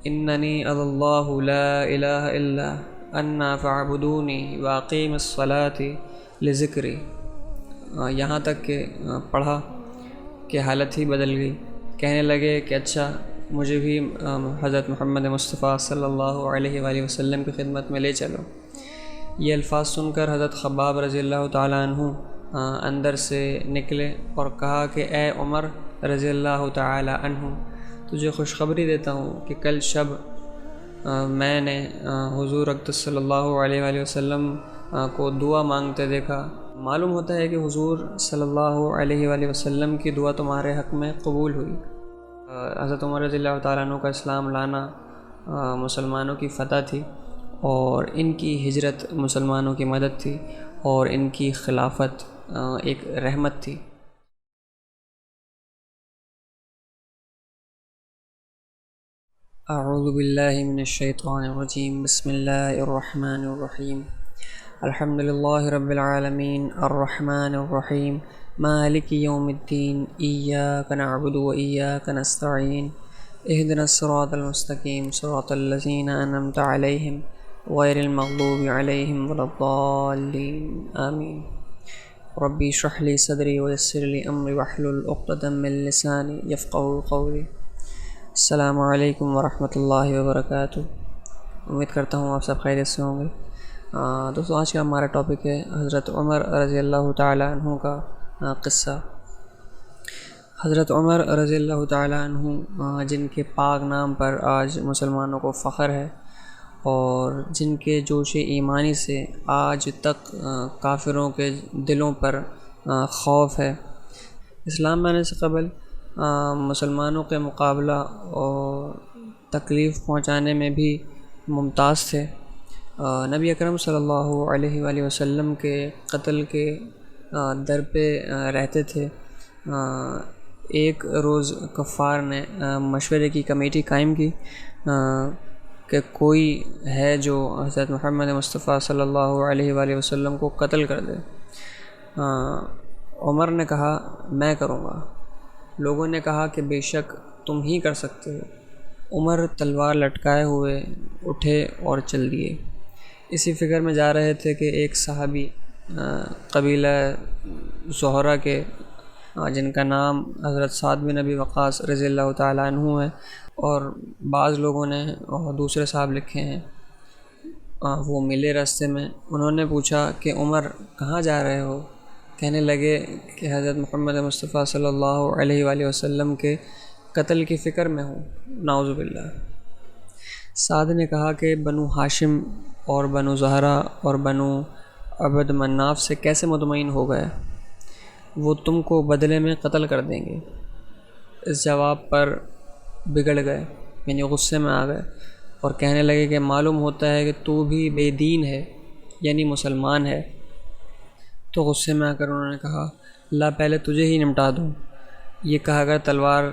اننی اللہ لا الہ الا انا فاعبدونی واقیم الصلاۃ لذکری۔ یہاں تک کہ پڑھا کہ حالت ہی بدل گئی، کہنے لگے کہ اچھا مجھے بھی حضرت محمد مصطفیٰ صلی اللہ علیہ وآلہ وسلم کی خدمت میں لے چلو۔ یہ الفاظ سن کر حضرت خباب رضی اللہ تعالیٰ عنہ اندر سے نکلے اور کہا کہ اے عمر رضی اللہ تعالیٰ عنہ، تجھے خوشخبری دیتا ہوں کہ کل شب میں نے حضور اقدس صلی اللہ علیہ وآلہ وسلم کو دعا مانگتے دیکھا۔ معلوم ہوتا ہے کہ حضور صلی اللہ علیہ وآلہ وسلم کی دعا تمہارے حق میں قبول ہوئی۔ حضرت عمر رضی اللہ تعالیٰ عنہ کا اسلام لانا مسلمانوں کی فتح تھی، اور ان کی ہجرت مسلمانوں کی مدد تھی، اور ان کی خلافت ایک رحمت تھی۔ اعوذ باللہ من الشیطان الرجیم، بسم اللہ الرحمن الرحیم۔ الحمد للہ رب العالمین الرحمن الرحیم مالک یوم الدین، ایاک نعبد و ایاک نستعین، اہدنا الصراط المستقیم صراط الذین انعمت علیہم غیر المغضوب علیہم ولا الضالین آمین۔ ربی اشرح لی صدری ویسر لی امری واحلل عقدۃ من لسانی یفقہوا قولی۔ السلام علیکم ورحمۃ اللہ وبرکاتہ۔ امید کرتا ہوں آپ سب خیریت سے ہوں گے۔ دوستوں، آج کا ہمارا ٹاپک ہے حضرت عمر رضی اللہ تعالیٰ عنہ کا قصہ۔ حضرت عمر رضی اللہ تعالیٰ عنہ جن کے پاک نام پر آج مسلمانوں کو فخر ہے، اور جن کے جوش ایمانی سے آج تک کافروں کے دلوں پر خوف ہے۔ اسلام لانے سے قبل مسلمانوں کے مقابلہ اور تکلیف پہنچانے میں بھی ممتاز تھے۔ نبی اکرم صلی اللہ علیہ وآلہ وسلم کے قتل کے در پہ رہتے تھے۔ ایک روز کفار نے مشورے کی کمیٹی قائم کی کہ کوئی ہے جو حضرت محمد مصطفیٰ صلی اللہ علیہ وآلہ وسلم کو قتل کر دے۔ عمر نے کہا میں کروں گا۔ لوگوں نے کہا کہ بے شک تم ہی کر سکتے ہو۔ عمر تلوار لٹکائے ہوئے اٹھے اور چل دیے۔ اسی فکر میں جا رہے تھے کہ ایک صحابی قبیلہ زہرہ کے، جن کا نام حضرت سعد بن ابی وقاص رضی اللہ تعالیٰ عنہ ہے، اور بعض لوگوں نے دوسرے صاحب لکھے ہیں، وہ ملے راستے میں۔ انہوں نے پوچھا کہ عمر کہاں جا رہے ہو؟ کہنے لگے کہ حضرت محمد مصطفیٰ صلی اللہ علیہ وآلہ وسلم کے قتل کی فکر میں ہوں، نعوذ باللہ۔ سعد نے کہا کہ بنو ہاشم اور بنو زہرہ اور بنو عبد مناف سے کیسے مطمئن ہو گئے؟ وہ تم کو بدلے میں قتل کر دیں گے۔ اس جواب پر بگڑ گئے، یعنی غصے میں آ گئے، اور کہنے لگے کہ معلوم ہوتا ہے کہ تو بھی بے دین ہے، یعنی مسلمان ہے۔ تو غصے میں آ کر انہوں نے کہا لا، پہلے تجھے ہی نمٹا دوں۔ یہ کہا کر تلوار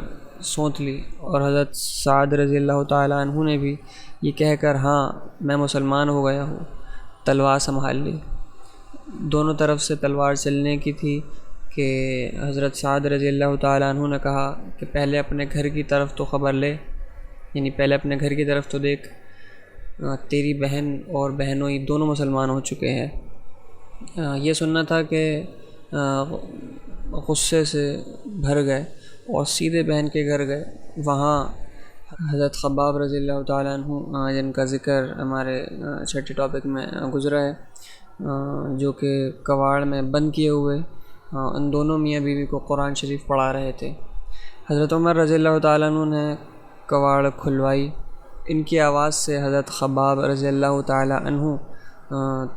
سونت لی، اور حضرت سعد رضی اللہ تعالیٰ عنہ نے بھی یہ کہہ کر ہاں میں مسلمان ہو گیا ہوں، تلوار سنبھال لی۔ دونوں طرف سے تلوار چلنے کی تھی کہ حضرت سعد رضی اللہ تعالیٰ عنہ نے کہا کہ پہلے اپنے گھر کی طرف تو خبر لے، یعنی پہلے اپنے گھر کی طرف تو دیکھ، تیری بہن اور بہنوئی دونوں مسلمان ہو چکے ہیں۔ یہ سننا تھا کہ غصے سے بھر گئے اور سیدھے بہن کے گھر گئے۔ وہاں حضرت خباب رضی اللہ تعالیٰ عنہ، جن کا ذکر ہمارے چھٹے ٹاپک میں گزرا ہے، جو کہ کواڑ میں بند کیے ہوئے ان دونوں میاں بیوی کو قرآن شریف پڑھا رہے تھے۔ حضرت عمر رضی اللہ تعالیٰ عنہ نے کواڑ کھلوائی۔ ان کی آواز سے حضرت خباب رضی اللہ تعالیٰ عنہ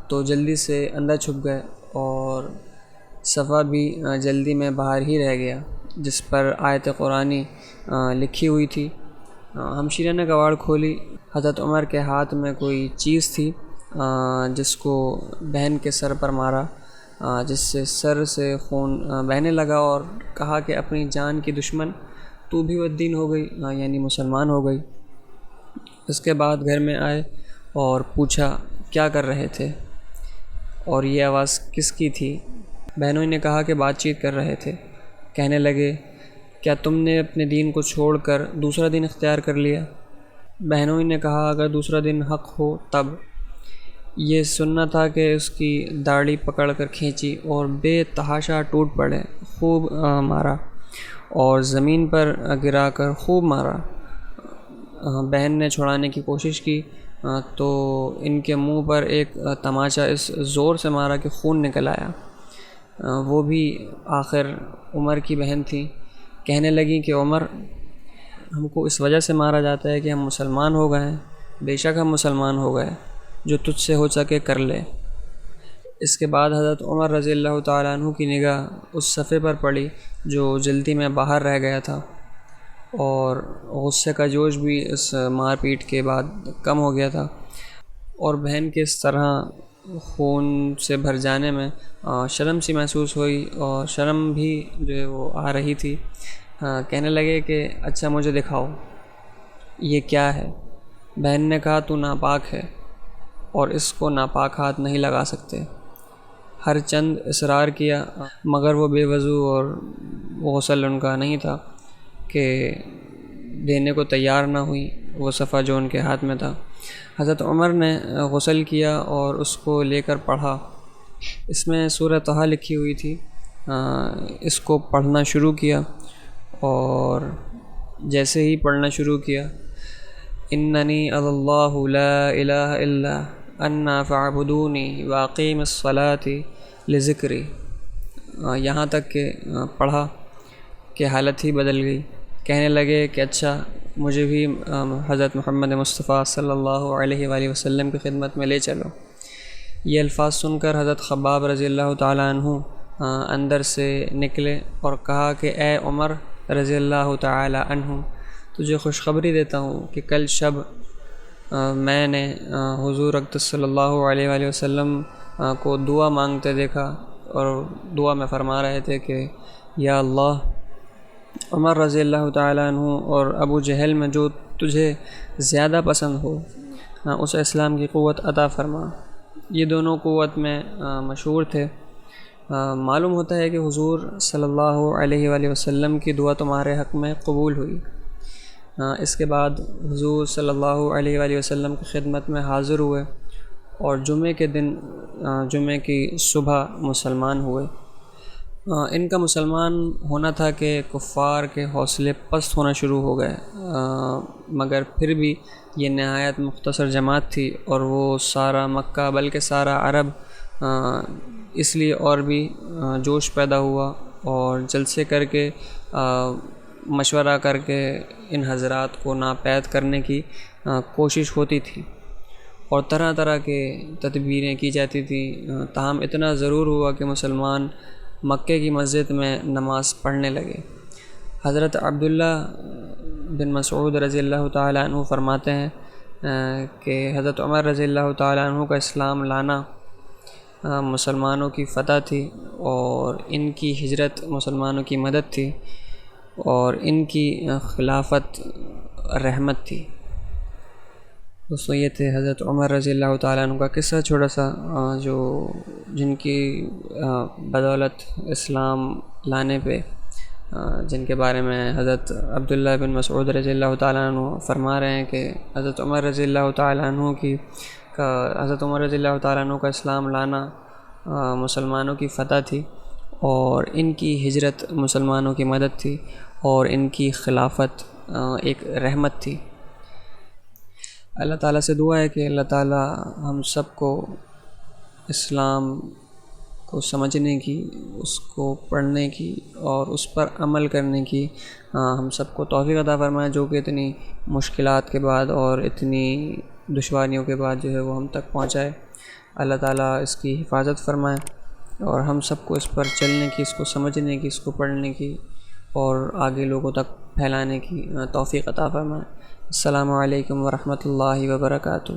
تو جلدی سے اندر چھپ گئے، اور صفحہ بھی جلدی میں باہر ہی رہ گیا جس پر آیت قرآنی لکھی ہوئی تھی۔ ہمشیرہ نے کواڑ کھولی۔ حضرت عمر کے ہاتھ میں کوئی چیز تھی جس کو بہن کے سر پر مارا، جس سے سر سے خون بہنے لگا، اور کہا کہ اپنی جان کی دشمن تو بھی بددین ہو گئی، یعنی مسلمان ہو گئی۔ اس کے بعد گھر میں آئے اور پوچھا کیا کر رہے تھے اور یہ آواز کس کی تھی؟ بہنوں نے کہا کہ بات چیت کر رہے تھے۔ کہنے لگے کیا تم نے اپنے دین کو چھوڑ کر دوسرا دین اختیار کر لیا؟ بہنوئی نے کہا اگر دوسرا دن حق ہو تب۔ یہ سننا تھا کہ اس کی داڑھی پکڑ کر کھینچی اور بے تحاشا ٹوٹ پڑے، خوب مارا اور زمین پر گرا کر خوب مارا۔ بہن نے چھڑانے کی کوشش کی تو ان کے منہ پر ایک تماچا اس زور سے مارا کہ خون نکل آیا۔ وہ بھی آخر عمر کی بہن تھی۔ کہنے لگیں کہ عمر، ہم کو اس وجہ سے مارا جاتا ہے کہ ہم مسلمان ہو گئے ہیں۔ بے شک ہم مسلمان ہو گئے، جو تجھ سے ہو سکے کر لے۔ اس کے بعد حضرت عمر رضی اللہ تعالیٰ عنہ کی نگاہ اس صفحے پر پڑی جو جلدی میں باہر رہ گیا تھا، اور غصے کا جوش بھی اس مار پیٹ کے بعد کم ہو گیا تھا، اور بہن کے اس طرح خون سے بھر جانے میں شرم سی محسوس ہوئی، اور شرم بھی جو ہے وہ آ رہی تھی۔ کہنے لگے کہ اچھا مجھے دکھاؤ یہ کیا ہے۔ بہن نے کہا تو ناپاک ہے اور اس کو ناپاک ہاتھ نہیں لگا سکتے۔ ہر چند اصرار کیا مگر وہ بے وضو اور غسل ان کا نہیں تھا کہ دینے کو تیار نہ ہوئی وہ صفحہ جو ان کے ہاتھ میں تھا۔ حضرت عمر نے غسل کیا اور اس کو لے کر پڑھا۔ اس میں سورہ طہ لکھی ہوئی تھی۔ اس کو پڑھنا شروع کیا، اور جیسے ہی پڑھنا شروع کیا، اننی اللہ لا الہ الا انا فاعبدونی واقیم الصلاۃ لذکری، یہاں تک کہ پڑھا کہ حالت ہی بدل گئی۔ کہنے لگے کہ اچھا مجھے بھی حضرت محمد مصطفیٰ صلی اللہ علیہ وآلہ وسلم کی خدمت میں لے چلو۔ یہ الفاظ سن کر حضرت خباب رضی اللہ تعالیٰ عنہ اندر سے نکلے اور کہا کہ اے عمر رضی اللہ تعالیٰ عنہ، تجھے خوشخبری دیتا ہوں کہ کل شب میں نے حضور اقدس صلی اللہ علیہ وآلہ وسلم کو دعا مانگتے دیکھا، اور دعا میں فرما رہے تھے کہ یا اللہ، عمر رضی اللہ تعالیٰ عنہ اور ابو جہل میں جو تجھے زیادہ پسند ہو اس اسلام کی قوت عطا فرما۔ یہ دونوں قوت میں مشہور تھے۔ معلوم ہوتا ہے کہ حضور صلی اللہ علیہ وآلہ وسلم کی دعا تمہارے حق میں قبول ہوئی۔ اس کے بعد حضور صلی اللہ علیہ وآلہ وسلم کی خدمت میں حاضر ہوئے اور جمعے کے دن جمعے کی صبح مسلمان ہوئے۔ ان کا مسلمان ہونا تھا کہ کفار کے حوصلے پست ہونا شروع ہو گئے، مگر پھر بھی یہ نہایت مختصر جماعت تھی، اور وہ سارا مکہ بلکہ سارا عرب اس لیے اور بھی جوش پیدا ہوا، اور جلسے کر کے مشورہ کر کے ان حضرات کو ناپید کرنے کی کوشش ہوتی تھی، اور طرح طرح کے تدبیریں کی جاتی تھیں۔ تاہم اتنا ضرور ہوا کہ مسلمان مکے کی مسجد میں نماز پڑھنے لگے۔ حضرت عبداللہ بن مسعود رضی اللہ تعالیٰ عنہ فرماتے ہیں کہ حضرت عمر رضی اللہ تعالیٰ عنہ کا اسلام لانا مسلمانوں کی فتح تھی، اور ان کی ہجرت مسلمانوں کی مدد تھی، اور ان کی خلافت رحمت تھی۔ دوستو یہ تھے حضرت عمر رضی اللہ تعالیٰ عنہ کا قصہ چھوٹا سا، جو جن کی بدولت اسلام لانے پہ جن کے بارے میں حضرت عبداللہ بن مسعود رضی اللہ تعالیٰ عنہ فرما رہے ہیں کہ حضرت عمر رضی اللہ تعالیٰ عنہ حضرت عمر رضی اللہ تعالیٰ عنہ کا اسلام لانا مسلمانوں کی فتح تھی، اور ان کی ہجرت مسلمانوں کی مدد تھی، اور ان کی خلافت ایک رحمت تھی۔ اللہ تعالیٰ سے دعا ہے کہ اللہ تعالیٰ ہم سب کو اسلام کو سمجھنے کی، اس کو پڑھنے کی اور اس پر عمل کرنے کی ہم سب کو توفیق عطا فرمائے، جو کہ اتنی مشکلات کے بعد اور اتنی دشواریوں کے بعد جو ہے وہ ہم تک پہنچائے۔ اللہ تعالیٰ اس کی حفاظت فرمائے، اور ہم سب کو اس پر چلنے کی، اس کو سمجھنے کی، اس کو پڑھنے کی اور آگے لوگوں تک پھیلانے کی توفیق عطا فرمائے۔ السلام علیکم ورحمۃ اللہ وبرکاتہ۔